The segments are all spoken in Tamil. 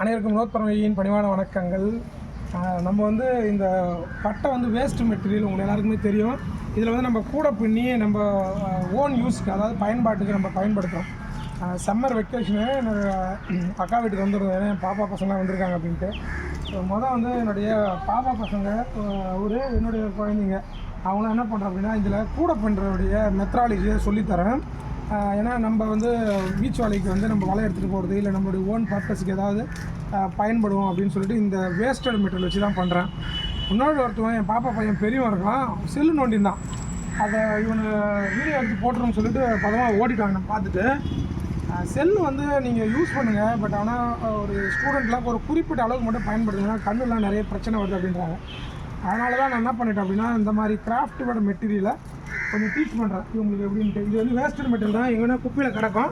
அனைவருக்கும் வினோத் பரமையின் பணிவான வணக்கங்கள். நம்ம வந்து இந்த பட்டை வந்து வேஸ்ட் மெட்டீரியல் உங்களுக்கு எல்லாருக்குமே தெரியும். இதில் வந்து நம்ம கூட பின்னி நம்ம ஓன் யூஸ்க்கு, அதாவது பயன்பாட்டுக்கு நம்ம பயன்படுத்துகிறோம். சம்மர் வெக்கேஷனு அக்கா வீட்டுக்கு வந்துருந்தேன், என் பாப்பா பசங்களாம் வந்திருக்காங்க அப்படின்ட்டு. மொதல் வந்து என்னுடைய பாப்பா பசங்க என்னுடைய குழந்தைங்க அவங்களாம் என்ன பண்ணுறோம் அப்படின்னா, இதில் கூட பின்னுறதுடைய மெத்தடாலஜியை சொல்லித்தரேன். ஏன்னா நம்ம வந்து பீச் வேலைக்கு வந்து நம்ம வலை எடுத்துகிட்டு போகிறது இல்லை நம்மளுடைய ஓன் பர்பஸுக்கு ஏதாவது பயன்படும் அப்படின்னு சொல்லிட்டு இந்த வேஸ்டட் மெட்டீரியல் வச்சு தான் பண்ணுறேன். ஒருத்தவன் என் பாப்பா பையன் பெரியவன் இருக்கான், செல்லு நோண்டின் அதை இவனு வீடியோ எடுத்து போட்டுருன்னு சொல்லிட்டு பதமாக ஓடிட்டாங்க. நான் பார்த்துட்டு செல்லு வந்து நீங்கள் யூஸ் பண்ணுங்கள், பட் ஆனால் ஒரு ஸ்டூடெண்ட்லாம் ஒரு குறிப்பிட்ட அளவுக்கு மட்டும் பயன்படுத்துங்க, கண்ணுலாம் நிறைய பிரச்சனை வருது அப்படின்றாங்க. அதனால தான் நான் என்ன பண்ணிட்டேன் அப்படின்னா, இந்த மாதிரி கிராஃப்டோட மெட்டீரியலை கொஞ்சம் டீச் பண்ணுறேன் இவங்களுக்கு எப்படின்ட்டு. இது வந்து வேஸ்டட் மெட்டீரியல் தான், எங்கன்னா குப்பையில் கிடக்கும்.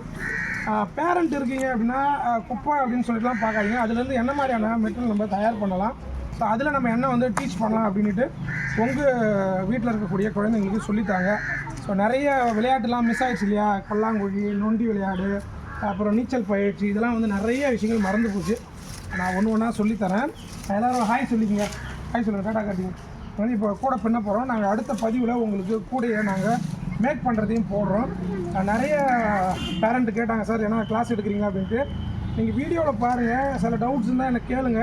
பேரண்ட் இருக்கீங்க அப்படின்னா குப்பை அப்படின்னு சொல்லிட்டுலாம் பார்க்காதீங்க. அதுலேருந்து என்ன மாதிரியான மெட்டீரியல் நம்ம தயார் பண்ணலாம், ஸோ அதில் நம்ம என்ன வந்து டீச் பண்ணலாம் அப்படின்ட்டு உங்கள் வீட்டில் இருக்கக்கூடிய குழந்தைங்களுக்கு சொல்லித்தாங்க. ஸோ நிறைய விளையாட்டுலாம் மிஸ் ஆகிடுச்சு இல்லையா, பல்லாங்குழி, நொண்டி விளையாடு, அப்புறம் நீச்சல் பயிற்சி, இதெல்லாம் வந்து நிறைய விஷயங்கள் மறந்து போச்சு. நான் ஒன்று ஒன்றா சொல்லித்தரேன். எல்லோரும் ஹாய் சொல்லிக்கங்க, ஹாய் சொல்லுங்கள், டாட்டா காட்டிங்க. வந்து இப்போ கூட பின்ன போகிறோம். நாங்கள் அடுத்த பதிவில் உங்களுக்கு கூடையை நாங்கள் மேக் பண்ணுறதையும் போடுறோம். நிறைய பேரண்ட்டு கேட்டாங்க, சார் ஏன்னா கிளாஸ் எடுக்கிறீங்க அப்படின்ட்டு. நீங்கள் வீடியோவில் பாருங்கள், சில டவுட்ஸ் இருந்தால் எனக்கு கேளுங்க.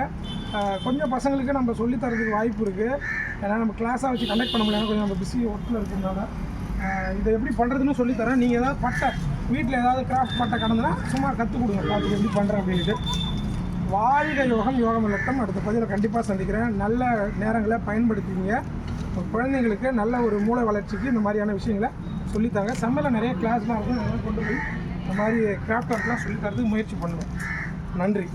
கொஞ்சம் பசங்களுக்கு நம்ம சொல்லித்தரதுக்கு வாய்ப்பு இருக்குது. ஏன்னா நம்ம கிளாஸாக வச்சு கண்டக்ட் பண்ண முடியாது, கொஞ்சம் நம்ம பிஸி ஒர்க்கில் இருக்கிறதுனால இதை எப்படி பண்ணுறதுன்னு சொல்லித்தரேன். நீங்கள் ஏதாவது பட்டை வீட்டில் ஏதாவது கிராஃப்ட் பட்டை கடந்துன்னா சும்மா கற்றுக் கொடுங்க, பார்த்து எப்படி பண்ணுறேன் அப்படின்ட்டு. வாழ்க யோகம், யோகம் இல்லட்டம். அடுத்த பதிவில் கண்டிப்பாக சந்திக்கிறேன். நல்ல நேரங்களை பயன்படுத்திங்க. குழந்தைங்களுக்கு நல்ல ஒரு மூளை வளர்ச்சிக்கு இந்த மாதிரியான விஷயங்களை சொல்லித்தாங்க. சம்மரில் நிறைய கிளாஸ்லாம் இருக்கும், அதெல்லாம் கொண்டு போய் இந்த மாதிரி கிராஃப்ட் ஒர்க்லாம் சொல்லித்தரதுக்கு முயற்சி பண்ணுவேன். நன்றி.